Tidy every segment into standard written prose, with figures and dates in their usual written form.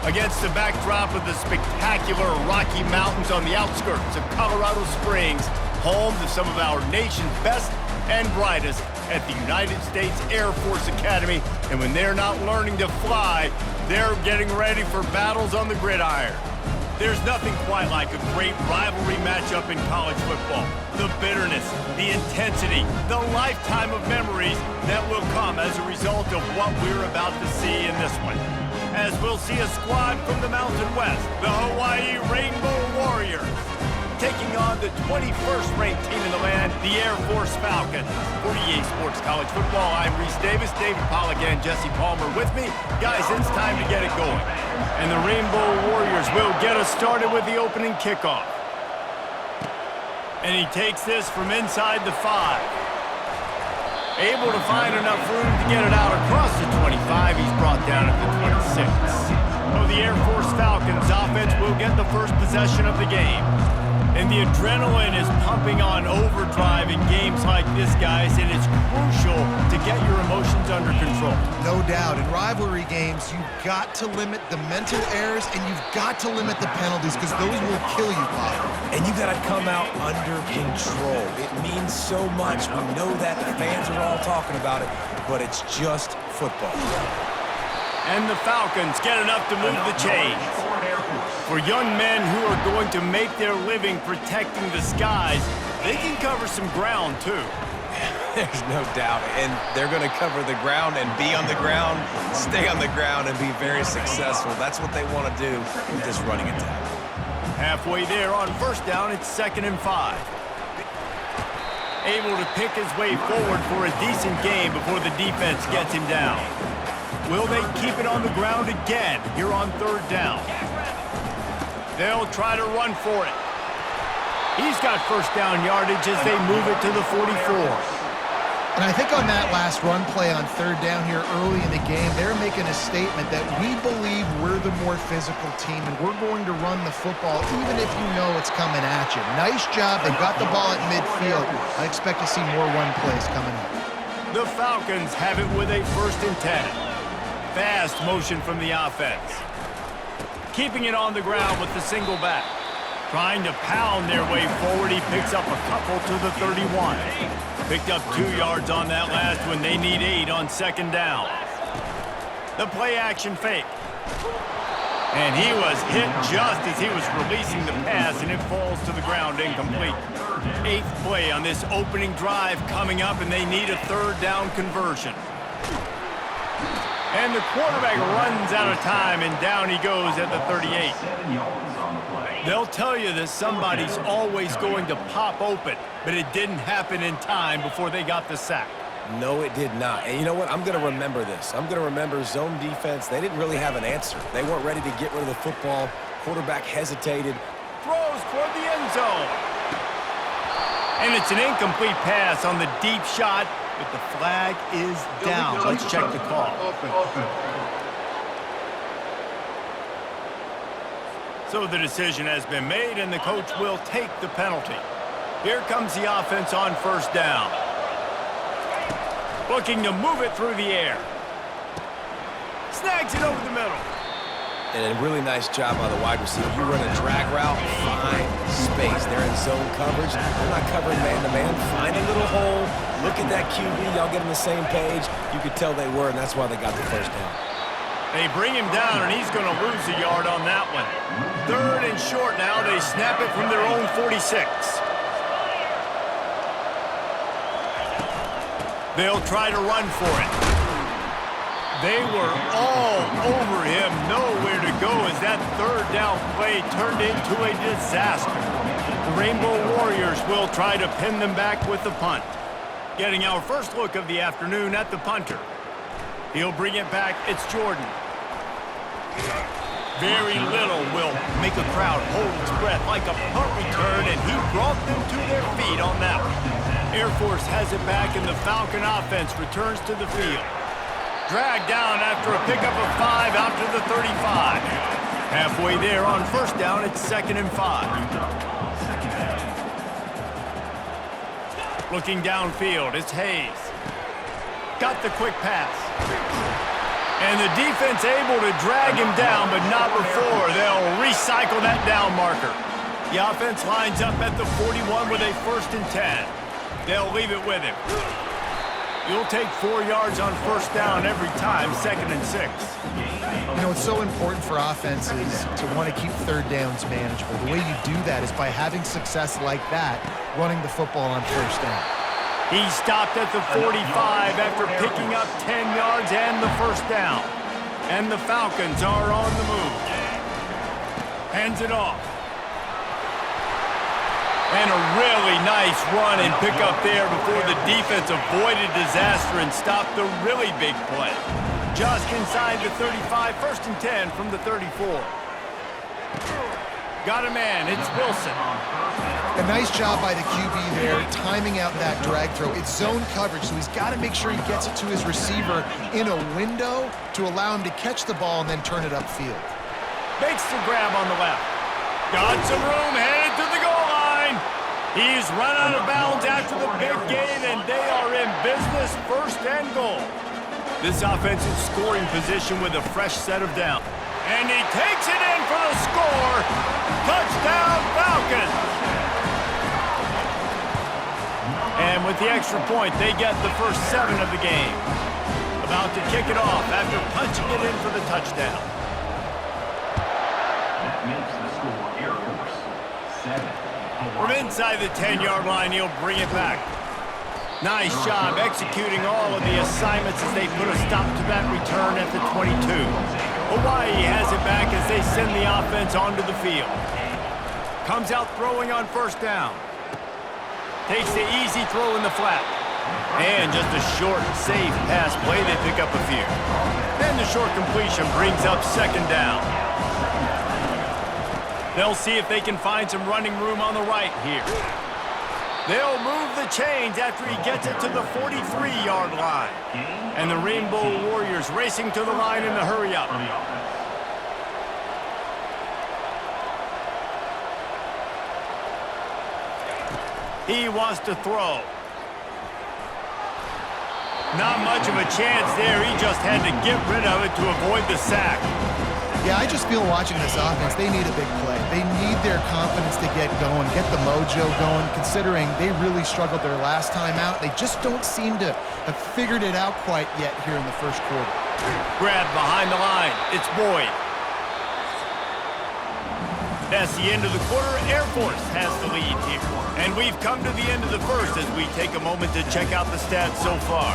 Against the backdrop of the spectacular Rocky Mountains on the outskirts of Colorado Springs, home to some of our nation's best and brightest at the United States Air Force Academy. And when they're not learning to fly, they're getting ready for battles on the gridiron. There's nothing quite like a great rivalry matchup in college football. The bitterness, the intensity, the lifetime of memories that will come as a result of what we're about to see in this one. As we'll see a squad from the Mountain West, the Hawaii Rainbow Warriors, taking on the 21st ranked team in the land, the Air Force Falcons. For EA Sports College Football, I'm Reese Davis, David Pollack and Jesse Palmer with me. Guys, it's time to get it going. And the Rainbow Warriors will get us started with the opening kickoff. And he takes this from inside the 5. Able to find enough room to get it out across the 25. He's brought down at the 26. So the Air Force Falcons offense will get the first possession of the game. And the adrenaline is pumping on overdrive in games like this, guys, and it's crucial to get your emotions under control. No doubt. In rivalry games, you've got to limit the mental errors and you've got to limit the penalties because those will kill you, Bob. And you got to come out under control. It means so much. We know that the fans are all talking about it, but it's just football. And the Falcons get enough to move the chains. For young men who are going to make their living protecting the skies, they can cover some ground, too. There's no doubt. And they're going to cover the ground and be on the ground, stay on the ground, and be very successful. That's what they want to do with this running attack. Halfway there on first down, it's 2nd and 5. Able to pick his way forward for a decent gain before the defense gets him down. Will they keep it on the ground again here on 3rd down? They'll try to run for it. He's got first down yardage as they move it to the 44. And I think on that last run play on 3rd down here early in the game, they're making a statement that we believe we're the more physical team and we're going to run the football even if you know it's coming at you. Nice job. They got the ball at midfield. I expect to see more run plays coming up. The Falcons have it with a 1st and 10. Fast motion from the offense. Keeping it on the ground with the single back. Trying to pound their way forward, he picks up a couple to the 31. Picked up 2 yards on that last one. They need 8 on 2nd down. The play-action fake. And he was hit just as he was releasing the pass, and it falls to the ground incomplete. 8th play on this opening drive coming up, and they need a 3rd down conversion. And the quarterback runs out of time, and down he goes at the 38. They'll tell you that somebody's always going to pop open, but it didn't happen in time before they got the sack. No, it did not. And you know what? I'm going to remember this. I'm going to remember zone defense. They didn't really have an answer. They weren't ready to get rid of the football. Quarterback hesitated. Throws toward the end zone. And it's an incomplete pass on the deep shot, but the flag is down. Let's check the call. So the decision has been made, and the coach will take the penalty. Here comes the offense on 1st down. Looking to move it through the air. Snags it over the middle. And a really nice job by the wide receiver. You run a drag route, find space. They're in zone coverage. They're not covering man-to-man. Find a little hole. Look at that QB. Y'all get on the same page. You could tell they were, and that's why they got the 1st down. They bring him down, and he's going to lose a yard on that one. 3rd and short now. They snap it from their own 46. They'll try to run for it. They were all over him. Nowhere to go as that 3rd down play turned into a disaster. The Rainbow Warriors will try to pin them back with the punt. Getting our first look of the afternoon at the punter. He'll bring it back. It's Jordan. Very little will make a crowd hold its breath like a punt return, and he brought them to their feet on that one. Air Force has it back, and the Falcon offense returns to the field. Dragged down after a pickup of 5 out to the 35. Halfway there on 1st down, it's 2nd and 5. Looking downfield, it's Hayes. Got the quick pass. And the defense able to drag him down, but not before. They'll recycle that down marker. The offense lines up at the 41 with a 1st and 10. They'll leave it with him. You'll take 4 yards on 1st down every time, 2nd and 6. You know, it's so important for offenses to want to keep 3rd downs manageable. The way you do that is by having success like that, running the football on 1st down. He stopped at the 45 after picking up 10 yards and the 1st down. And the Falcons are on the move. Hands it off. And a really nice run and pick up there before the defense avoided disaster and stopped the really big play. Just inside the 35, 1st and 10 from the 34. Got a man, it's Wilson. A nice job by the QB there, timing out that drag throw. It's zone coverage, so he's got to make sure he gets it to his receiver in a window to allow him to catch the ball and then turn it upfield. Makes the grab on the left. Got some room, headed to the goal line. He's run out of bounds after the big gain, and they are in business, 1st and goal. This offense in scoring position with a fresh set of downs. And he takes it in for the score. Touchdown, Falcons. And with the extra point, they get the first 7 of the game. About to kick it off after punching it in for the touchdown. That makes the score Air Force 7. From inside the 10-yard line, he'll bring it back. Nice job executing all of the assignments as they put a stop to that return at the 22. Hawaii has it back as they send the offense onto the field. Comes out throwing on 1st down. Takes the easy throw in the flat. And just a short, safe pass play, they pick up a few. Then the short completion brings up 2nd down. They'll see if they can find some running room on the right here. They'll move the chains after he gets it to the 43-yard line. And the Rainbow Warriors racing to the line in the hurry-up. He wants to throw. Not much of a chance there. He just had to get rid of it to avoid the sack. Yeah, I just feel watching this offense, they need a big play. They need their confidence to get going, get the mojo going, considering they really struggled their last time out. They just don't seem to have figured it out quite yet here in the 1st quarter. Grab behind the line. It's Boyd. That's the end of the quarter. Air Force has the lead here. And we've come to the end of the 1st as we take a moment to check out the stats so far.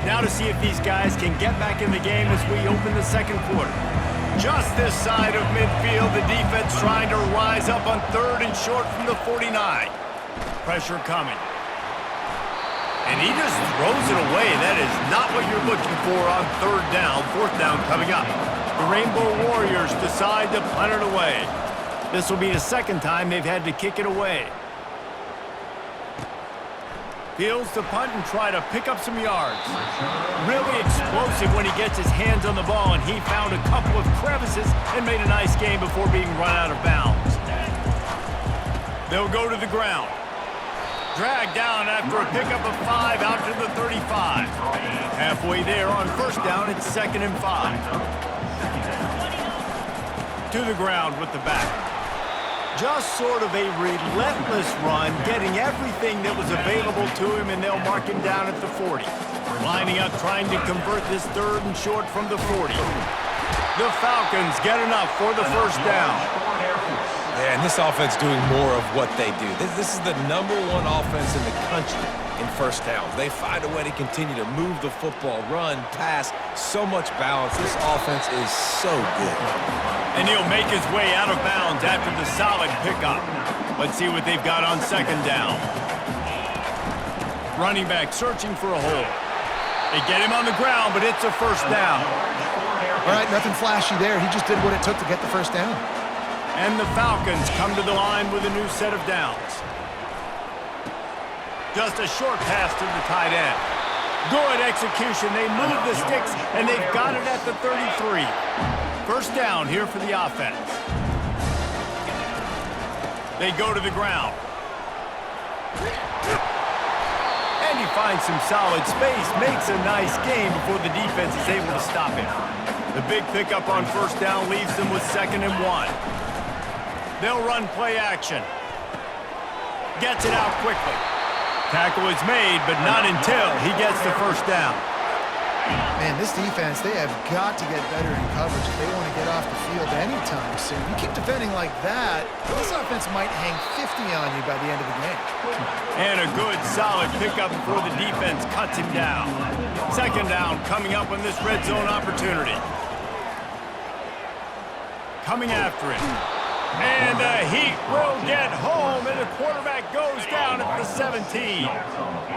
Now to see if these guys can get back in the game as we open the 2nd quarter. Just this side of midfield, the defense trying to rise up on 3rd and short from the 49. Pressure coming. And he just throws it away. That is not what you're looking for on 3rd down. 4th down coming up. The Rainbow Warriors decide to punt it away. This will be the 2nd time they've had to kick it away. Fields to punt and try to pick up some yards. Really explosive when he gets his hands on the ball, and he found a couple of crevices and made a nice game before being run out of bounds. They'll go to the ground. Dragged down after a pickup of 5 out to the 35. Halfway there on 1st down, it's 2nd and 5. To the ground with the back. Just sort of a relentless run, getting everything that was available to him, and they'll mark him down at the 40. Lining up, trying to convert this 3rd and short from the 40. The Falcons get enough for the 1st down. Yeah, and this offense doing more of what they do. This is the #1 offense in the country in 1st downs. They find a way to continue to move the football, run, pass, so much balance. This offense is so good. And he'll make his way out of bounds after the solid pickup. Let's see what they've got on 2nd down. Running back searching for a hole. They get him on the ground, but it's a 1st down. All right, nothing flashy there. He just did what it took to get the 1st down. And the Falcons come to the line with a new set of downs. Just a short pass to the tight end. Good execution. They move the sticks, and they've got it at the 33. 1st down here for the offense. They go to the ground. he finds some solid space, makes a nice game before the defense is able to stop him. The big pickup on first down leaves them with 2nd and 1. They'll run play action. Gets it out quickly. Tackle is made, but not until he gets the first down. Man, this defense, they have got to get better in coverage if they want to get off the field anytime soon. You keep defending like that, this offense might hang 50 on you by the end of the game. And a good, solid pickup before the defense cuts him down. 2nd down coming up on this red zone opportunity. Coming after him. And the Heat will get home, and the quarterback goes down at the 17.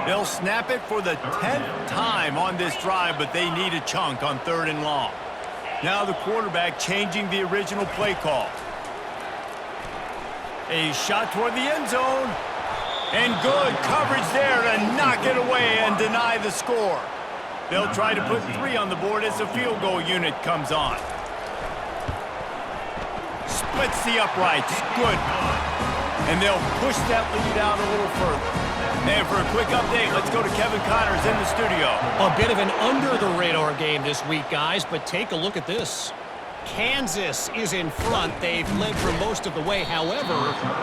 They'll snap it for the 10th time on this drive, but they need a chunk on 3rd and long. Now the quarterback changing the original play call. A shot toward the end zone. And good coverage there to knock it away and deny the score. They'll try to put 3 on the board as the field goal unit comes on. Splits the uprights. Good. And they'll push that lead out a little further. And for a quick update, let's go to Kevin Connors in the studio. A bit of an under-the-radar game this week, guys, but take a look at this. Kansas is in front. They've led for most of the way. However,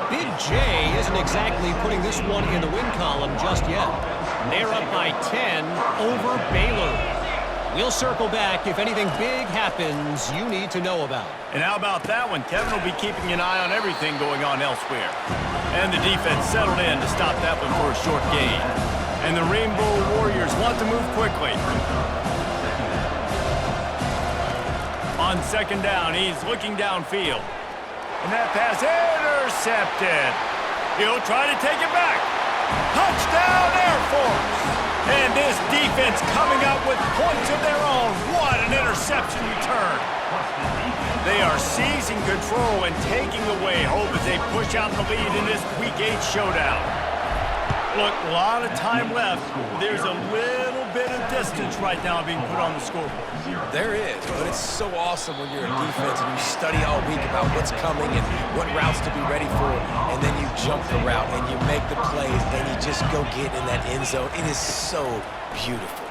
Big J isn't exactly putting this one in the win column just yet. They're up by 10 over Baylor. We'll circle back if anything big happens you need to know about. And how about that one? Kevin will be keeping an eye on everything going on elsewhere. And the defense settled in to stop that one for a short gain. And the Rainbow Warriors want to move quickly. On 2nd down, he's looking downfield. And that pass intercepted. He'll try to take it back. Touchdown, Air Force! And this defense coming up with points of their own. What an interception return. They are seizing control and taking away hope as they push out the lead in this Week 8 showdown. Look, a lot of time left. There's a little bit of distance right now being put on the scoreboard. There is, but it's so awesome when you're in defense and you study all week about what's coming and what routes to be ready for, and then you jump the route and you make the plays and you just go get in that end zone. It is so beautiful.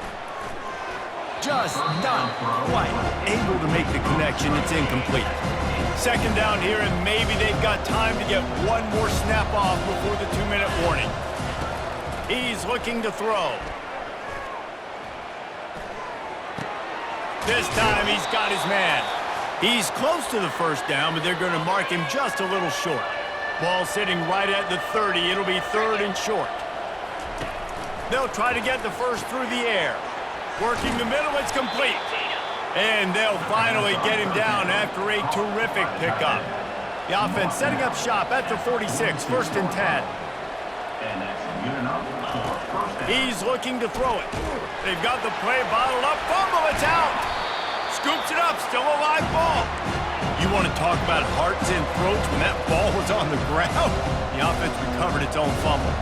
Just not quite able to make the connection. It's incomplete. 2nd down here, and maybe they've got time to get one more snap off before the 2-minute warning. He's looking to throw. This time he's got his man. He's close to the first down, but they're going to mark him just a little short. Ball sitting right at the 30. It'll be 3rd and short. They'll try to get the first through the air. Working the middle, it's complete. And they'll finally get him down after a terrific pickup. The offense setting up shop at the 46, 1st and 10. He's looking to throw it. They've got the play bottled up. Fumble, it's out. Scoops it up, still a live ball. You want to talk about hearts and throats when that ball was on the ground? The offense recovered its own fumble.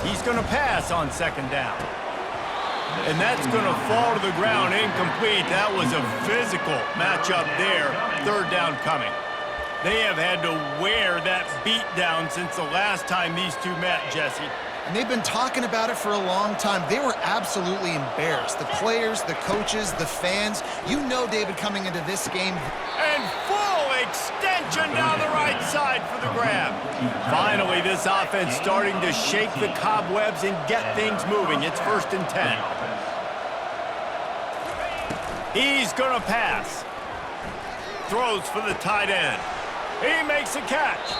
He's going to pass on 2nd down. And that's going to fall to the ground incomplete. That was a physical matchup there. 3rd down coming. They have had to wear that beat down since the last time these two met, Jesse. And they've been talking about it for a long time. They were absolutely embarrassed. The players, the coaches, the fans. You know, David, coming into this game. And full extension down the right side for the grab. Finally, this offense starting to shake the cobwebs and get things moving. It's 1st and 10. He's going to pass. Throws for the tight end. He makes a catch.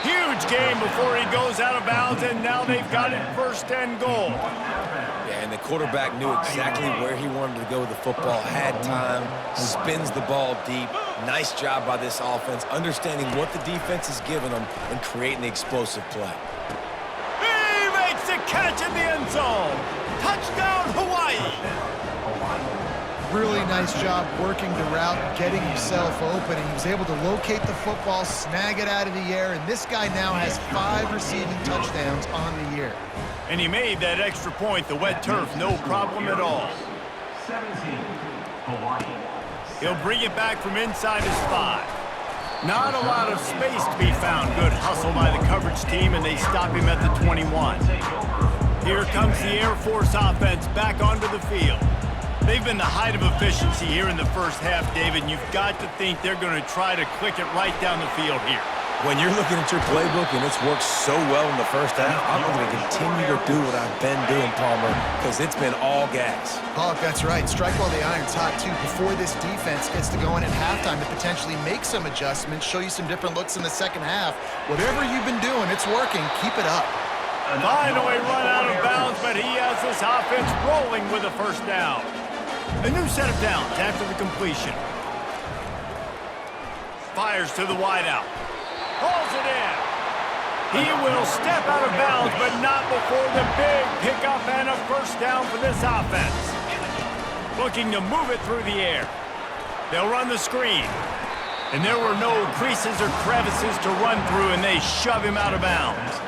Huge game before he goes out of bounds, and now they've got it 1st and goal. Yeah, and the quarterback knew exactly where he wanted to go with the football, had time, spins the ball deep. Nice job by this offense, understanding what the defense is giving them and creating the explosive play. He makes a catch in the end zone. Touchdown, Hawaii. Really nice job working the route, getting himself open, and he was able to locate the football, snag it out of the air, and this guy now has 5 receiving touchdowns on the year. And he made that extra point, the wet turf, no problem at all. 17, Hawaii. He'll bring it back from inside his 5. Not a lot of space to be found. Good hustle by the coverage team, and they stop him at the 21. Here comes the Air Force offense back onto the field. They've been the height of efficiency here in the first half, David, and you've got to think they're going to try to click it right down the field here. When you're looking at your playbook and it's worked so well in the first half, I'm going to continue to do what I've been doing, Palmer, because it's been all gas. Pollock, that's right. Strike while the iron's hot, too. Before this defense gets to going at halftime to potentially make some adjustments, show you some different looks in the second half. Whatever you've been doing, it's working. Keep it up. Finally run out of bounds, but he has this offense rolling with a first down. A new set of downs after the completion. Fires to the wideout. Hauls it in. He will step out of bounds, but not before the big pickup and a first down for this offense. Looking to move it through the air. They'll run the screen. And there were no creases or crevices to run through, and they shove him out of bounds.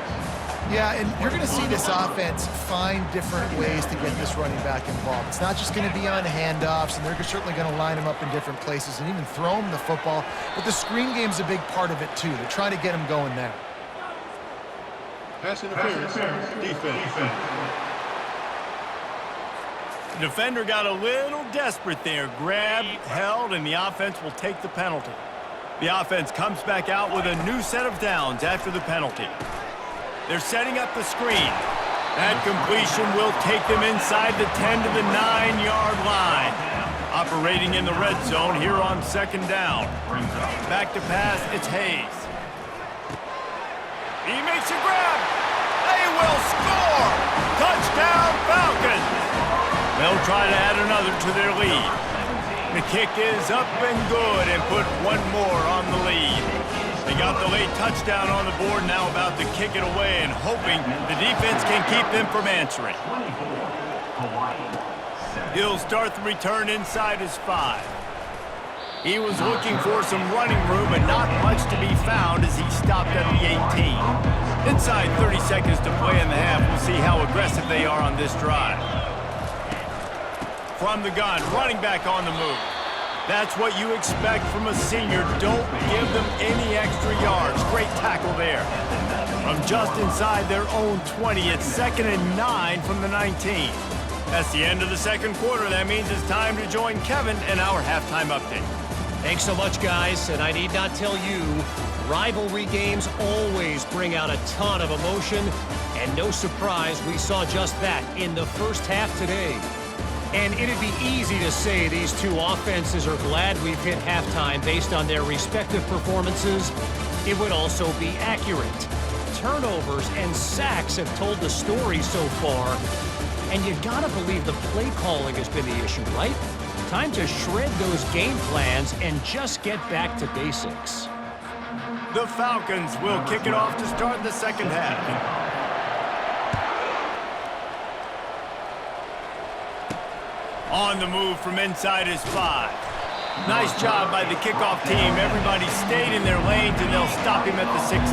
Yeah, and you're going to see this offense find different ways to get this running back involved. It's not just going to be on handoffs, and they're certainly going to line him up in different places and even throw him the football. But the screen game's a big part of it, too. They're trying to get him going there. Pass interference, defense. The defender got a little desperate there. Grabbed, held, and the offense will take the penalty. The offense comes back out with a new set of downs after the penalty. They're setting up the screen. That completion will take them inside the 10 to the 9-yard line. Operating in the red zone here on second down. Back to pass, it's Hayes. He makes a grab. They will score. Touchdown Falcons. They'll try to add another to their lead. The kick is up and good and put one more on the lead. They got the late touchdown on the board, now about to kick it away and hoping the defense can keep them from answering. He'll start the return inside his 5. He was looking for some running room, but not much to be found as he stopped at the 18. Inside 30 seconds to play in the half. We'll see how aggressive they are on this drive. From the gun, running back on the move. That's what you expect from a senior. Don't give them any extra yards. Great tackle there. From just inside their own 20, it's 2nd and 9 from the 19. That's the end of the second quarter. That means it's time to join Kevin and our halftime update. Thanks so much, guys, and I need not tell you, rivalry games always bring out a ton of emotion, and no surprise we saw just that in the first half today. And it'd be easy to say these two offenses are glad we've hit halftime based on their respective performances. It would also be accurate. Turnovers and sacks have told the story so far. And you gotta believe the play calling has been the issue, right? Time to shred those game plans and just get back to basics. The Falcons will kick it off to start the second half. On the move from inside his 5. Nice job by the kickoff team. Everybody stayed in their lanes, and they'll stop him at the 16.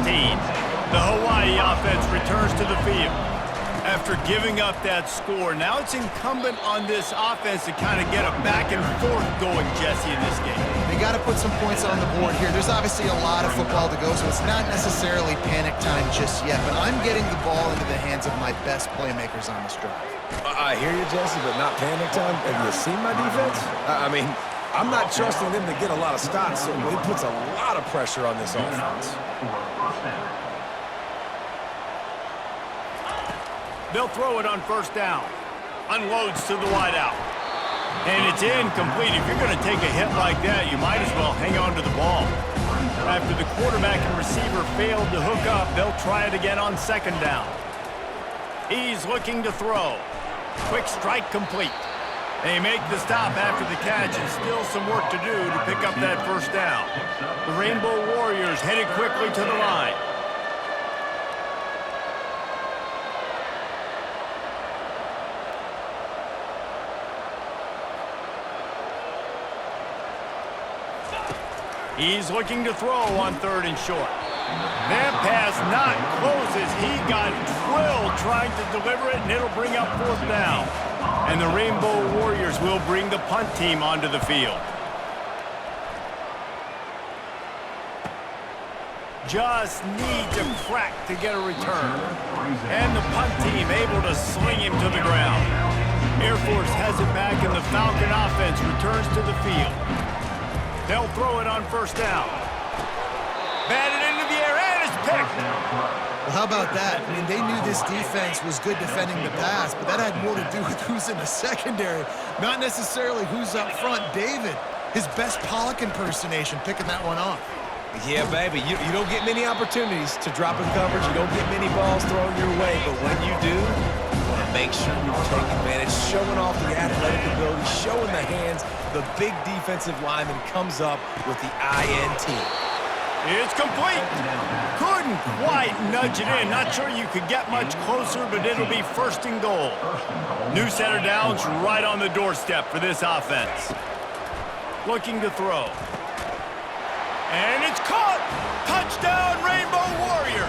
The Hawaii offense returns to the field. After giving up that score, now it's incumbent on this offense to kind of get a back and forth going, Jesse, in this game. They got to put some points on the board here. There's obviously a lot of football to go, so it's not necessarily panic time just yet, but I'm getting the ball into the hands of my best playmakers on this drive. I hear you, Jesse, but not panic time. Have you seen my defense? I mean, I'm not trusting them to get a lot of stops, so it puts a lot of pressure on this offense. They'll throw it on first down. Unloads to the wideout. And it's incomplete. If you're going to take a hit like that, you might as well hang on to the ball. After the quarterback and receiver failed to hook up, they'll try it again on second down. He's looking to throw. Quick strike complete. They make the stop after the catch, and still some work to do to pick up that first down. The Rainbow Warriors headed quickly to the line. He's looking to throw on 3rd and short. That pass not closes. He got drilled trying to deliver it, and it'll bring up 4th down. And the Rainbow Warriors will bring the punt team onto the field. just needs a crack to get a return. And the punt team able to sling him to the ground. Air Force has it back, and the Falcon offense returns to the field. They'll throw it on first down. Batted into the air, and it's picked. Well, how about that? I mean, they knew this defense was good defending the pass, but that had more to do with who's in the secondary, not necessarily who's up front. David, his best Pollock impersonation, picking that one off. Yeah, baby, you don't get many opportunities to drop in coverage. You don't get many balls thrown your way, but when you do, you want to make sure you take advantage, showing off the athletic ability, showing the hands. The big defensive lineman comes up with the INT. It's complete. Couldn't quite nudge it in. Not sure you could get much closer, but it'll be first and goal. New center downs right on the doorstep for this offense. Looking to throw. And it's caught! Touchdown, Rainbow Warriors!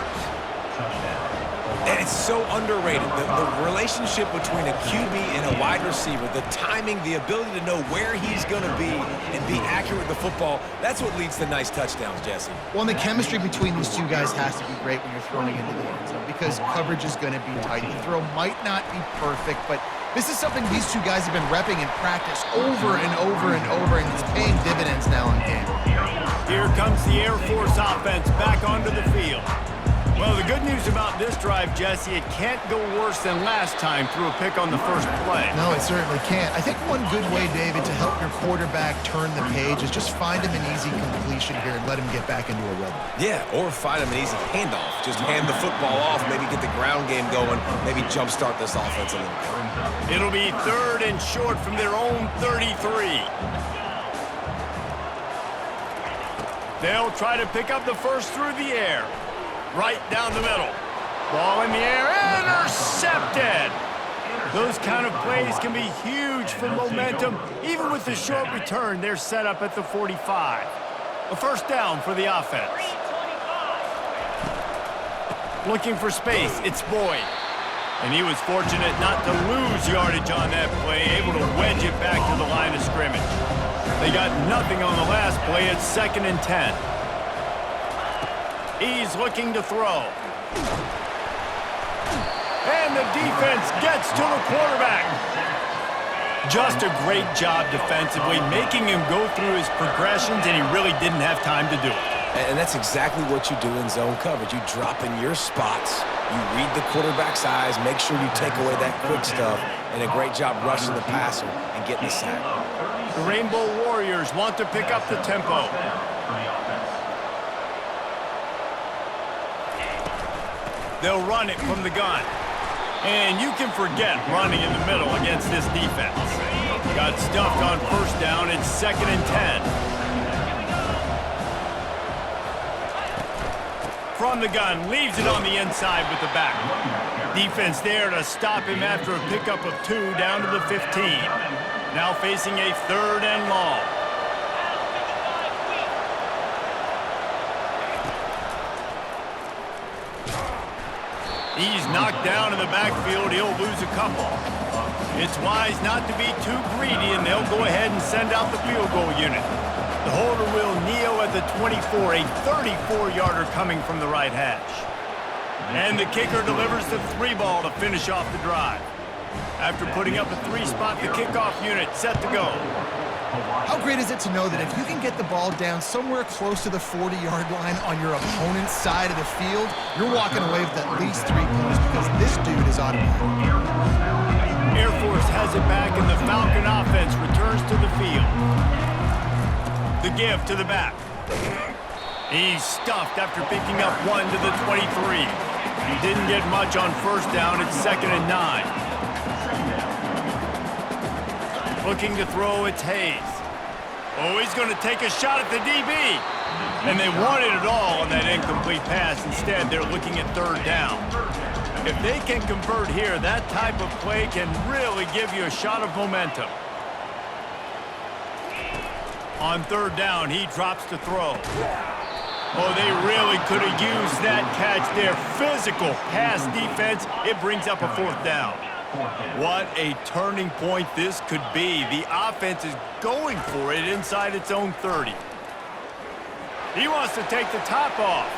And it's so underrated. The relationship between a QB and a wide receiver, the timing, the ability to know where he's going to be and be accurate with the football, that's what leads to nice touchdowns, Jesse. Well, and the chemistry between these two guys has to be great when you're throwing into the end zone because coverage is going to be tight. The throw might not be perfect, but this is something these two guys have been repping in practice over and over and over, and it's paying dividends now in game. Here comes the Air Force offense back onto the field. Well, the good news about this drive, Jesse, it can't go worse than last time through a pick on the first play. No, it certainly can't. I think one good way, David, to help your quarterback turn the page is just find him an easy completion here and let him get back into a rhythm. Yeah, or find him an easy handoff. Just hand the football off, maybe get the ground game going, maybe jumpstart this offense a little bit. It'll be third and short from their own 33. They'll try to pick up the first through the air. Right down the middle. Ball in the air, intercepted. Those kind of plays can be huge for momentum. Even with the short return, they're set up at the 45. A first down for the offense. Looking for space, it's Boyd. And he was fortunate not to lose yardage on that play, able to wedge it back to the line of scrimmage. They got nothing on the last play. It's 2nd and 10. He's looking to throw. And the defense gets to the quarterback. Just a great job defensively, making him go through his progressions, and he really didn't have time to do it. And that's exactly what you do in zone coverage. You drop in your spots, you read the quarterback's eyes, make sure you take away that quick stuff, and a great job rushing the passer and getting the sack. The Rainbow Warriors want to pick up the tempo. They'll run it from the gun. And you can forget running in the middle against this defense. Got stuffed on first down. It's 2nd and 10. From the gun, leaves it on the inside with the back. Defense there to stop him after a pickup of 2 down to the 15. Now facing a 3rd and long. He's knocked down in the backfield. He'll lose a couple. It's wise not to be too greedy, and they'll go ahead and send out the field goal unit. The holder will kneel at the 24, a 34-yarder coming from the right hash. And the kicker delivers the 3 ball to finish off the drive. After putting up a 3-spot, the kickoff unit set to go. How great is it to know that if you can get the ball down somewhere close to the 40-yard line on your opponent's side of the field, you're walking away with at least 3 points because this dude is automatic. Air Force has it back, and the Falcon offense returns to the field. The give to the back. He's stuffed after picking up 1 to the 23. He didn't get much on first down. It's 2nd and 9. Looking to throw, it's Hayes. Oh, he's going to take a shot at the DB. And they wanted it all on that incomplete pass. Instead, they're looking at 3rd down. If they can convert here, that type of play can really give you a shot of momentum. On 3rd down, he drops to throw. Oh, they really could have used that catch there. Physical pass defense. It brings up a 4th down. What a turning point this could be. The offense is going for it inside its own 30. He wants to take the top off.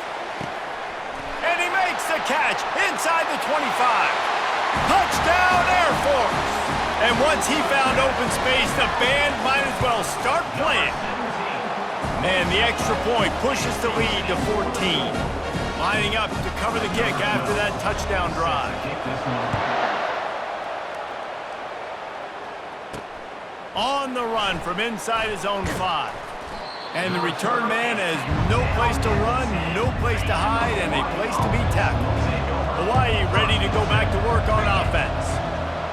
And he makes the catch inside the 25. Touchdown, Air Force! And once he found open space, the band might as well start playing. And the extra point pushes the lead to 14. Lining up to cover the kick after that touchdown drive. On the run from inside his own 5. And the return man has no place to run, no place to hide, and a place to be tackled. Hawaii ready to go back to work on offense.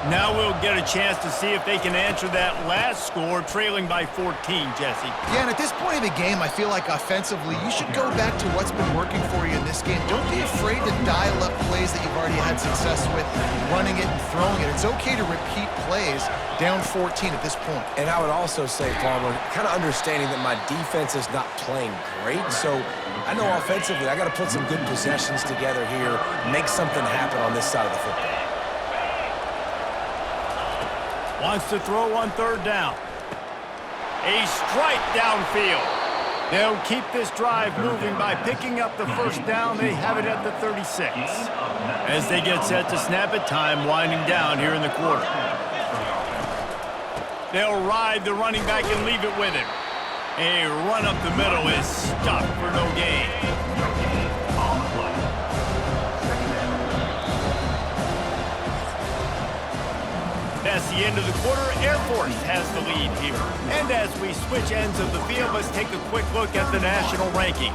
Now we'll get a chance to see if they can answer that last score, trailing by 14, Jesse. Yeah, and at this point of the game, I feel like offensively, you should go back to what's been working for you in this game. Don't be afraid to dial up plays that you've already had success with, running it and throwing it. It's okay to repeat plays down 14 at this point. And I would also say, Palmer, kind of understanding that my defense is not playing great, so I know offensively I got to put some good possessions together here, make something happen on this side of the football. Wants to throw on third down. A strike downfield. They'll keep this drive moving by picking up the first down. They have it at the 36. As they get set to snap it, time winding down here in the quarter. They'll ride the running back and leave it with him. A run up the middle is stopped for no gain. That's the end of the quarter. Air Force has the lead here. And as we switch ends of the field, let's take a quick look at the national rankings.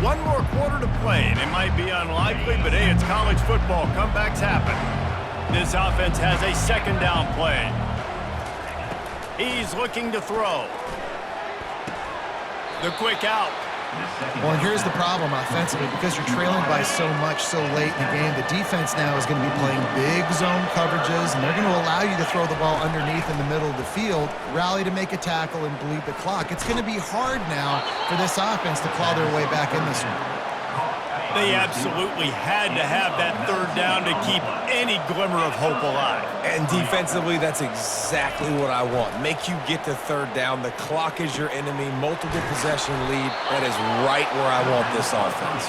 One more quarter to play, and it might be unlikely, but hey, it's college football. Comebacks happen. This offense has a second down play. He's looking to throw. The quick out. Well, and here's the problem offensively. Because you're trailing by so much so late in the game, the defense now is going to be playing big zone coverages, and they're going to allow you to throw the ball underneath in the middle of the field, rally to make a tackle, and bleed the clock. It's going to be hard now for this offense to claw their way back in this one. They absolutely had to have that third down to keep any glimmer of hope alive. And defensively, that's exactly what I want. Make you get to third down. The clock is your enemy. Multiple possession lead. That is right where I want this offense.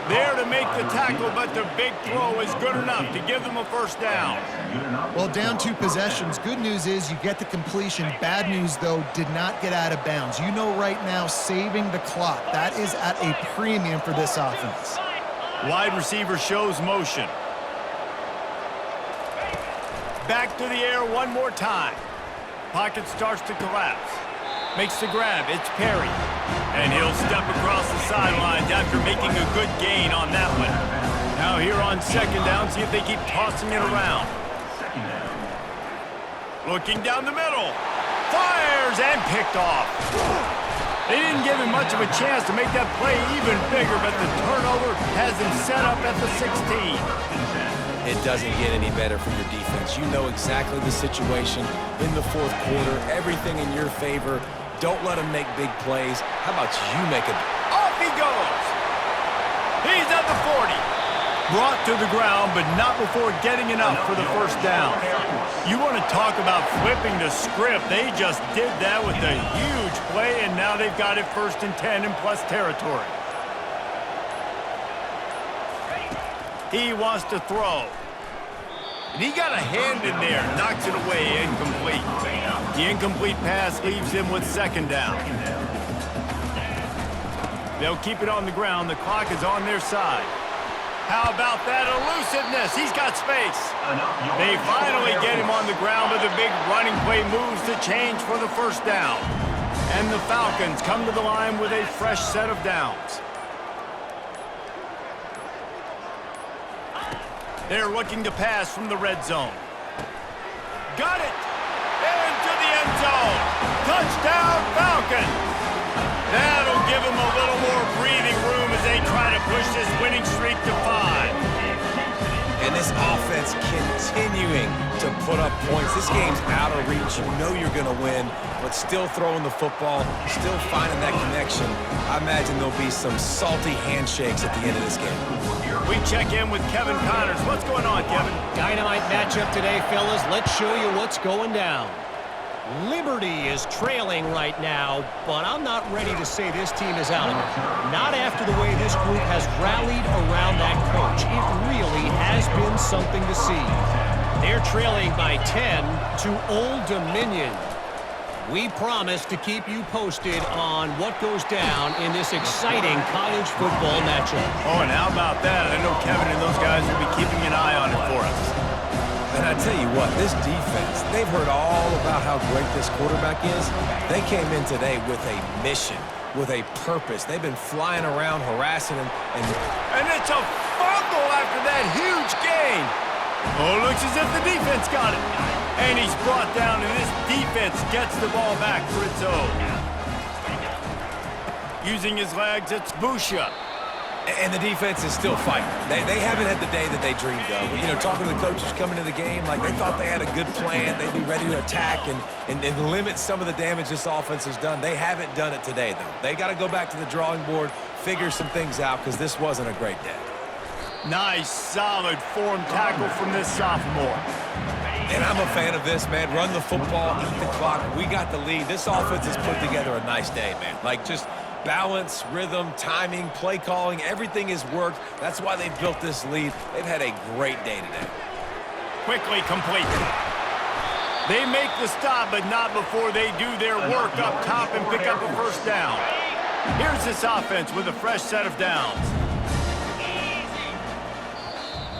There to make the tackle, but the big throw is good enough to give them a first down. Well, down 2 possessions. Good news is you get the completion. Bad news, though, did not get out of bounds. You know right now, saving the clock. That is at a premium for this offense. Wide receiver shows motion. Back to the air one more time. Pocket starts to collapse. Makes the grab. It's Perry. And he'll step across the sidelines after making a good gain on that one. Now here on second down, see if they keep tossing it around. Looking down the middle. Fires and picked off. They didn't give him much of a chance to make that play even bigger, but the turnover has him set up at the 16. It doesn't get any better for your defense. You know exactly the situation in the fourth quarter. Everything in your favor. Don't let him make big plays. How about you make it? Off he goes. He's at the 40. Brought to the ground, but not before getting enough for the first down. You want to talk about flipping the script. They just did that with a huge play, and now they've got it 1st and 10 in plus territory. He wants to throw. And he got a hand in there, knocks it away, incomplete. The incomplete pass leaves him with second down. They'll keep it on the ground. The clock is on their side. How about that elusiveness? He's got space. They finally get him on the ground, but the big running play moves the change for the first down. And the Falcons come to the line with a fresh set of downs. They're looking to pass from the red zone. Got it! Into the end zone! Touchdown, Falcons! That'll give them a little more breathing room as they try to push this winning streak to 5. And this offense continuing to put up points. This game's out of reach. You know you're going to win, but still throwing the football, still finding that connection. I imagine there'll be some salty handshakes at the end of this game. We check in with Kevin Connors. What's going on, Kevin? Dynamite matchup today, fellas. Let's show you what's going down. Liberty is trailing right now, but I'm not ready to say this team is out of it. Not after the way this group has rallied around that coach. It really has been something to see. They're trailing by 10 to Old Dominion. We promise to keep you posted on what goes down in this exciting college football matchup. Oh, and how about that? I know Kevin and those guys will be keeping an eye on it for us. And I tell you what, this defense, they've heard all about how great this quarterback is. They came in today with a mission, with a purpose. They've been flying around, harassing him. And it's a fumble after that huge gain. Oh, looks as if the defense got it. And he's brought down, and this defense gets the ball back for its own. Using his legs, it's Busha. And the defense is still fighting. They haven't had the day that they dreamed of. You know, talking to the coaches coming to the game, like they thought they had a good plan. They'd be ready to attack and limit some of the damage this offense has done. They haven't done it today, though. They got to go back to the drawing board, figure some things out, because this wasn't a great day. Nice, solid form tackle from this sophomore. And I'm a fan of this, man. Run the football, eat the clock. We got the lead. This offense has put together a nice day, man. Like, just balance, rhythm, timing, play calling, everything has worked. That's why they've built this lead. They've had a great day today. Quickly complete. They make the stop, but not before they do their work up top and pick up a first down. Here's this offense with a fresh set of downs.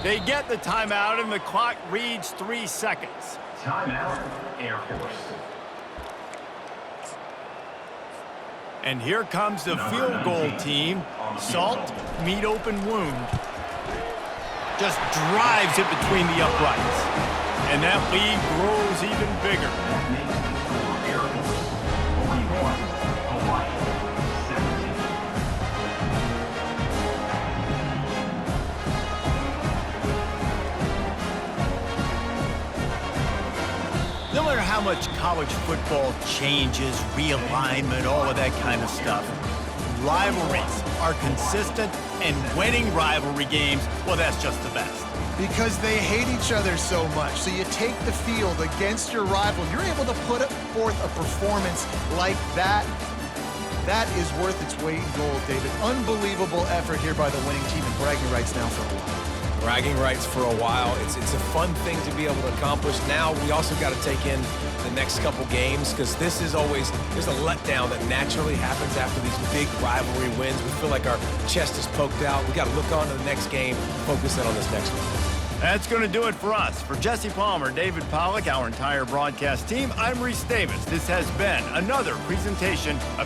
They get the timeout, and the clock reads 3 seconds. Timeout, Air Force. And here comes the field goal team. Salt, meet open wound. Just drives it between the uprights. And that lead grows even bigger. That makes the score Air Force 41, Hawaii 17. No matter how much college football changes, realignment, all of that kind of stuff, rivalries are consistent, and winning rivalry games, well, that's just the best. Because they hate each other so much. So you take the field against your rival. You're able to put forth a performance like that. That is worth its weight in gold, David. Unbelievable effort here by the winning team, and bragging rights now for a while. Bragging rights for a while. It's a fun thing to be able to accomplish. Now we also got to take in the next couple games, because this is always, there's a letdown that naturally happens after these big rivalry wins. We feel like our chest is poked out. We got to look on to the next game, focus in on this next one. That's going to do it for us. For Jesse Palmer, David Pollack, our entire broadcast team, I'm Reese Davis. This has been another presentation of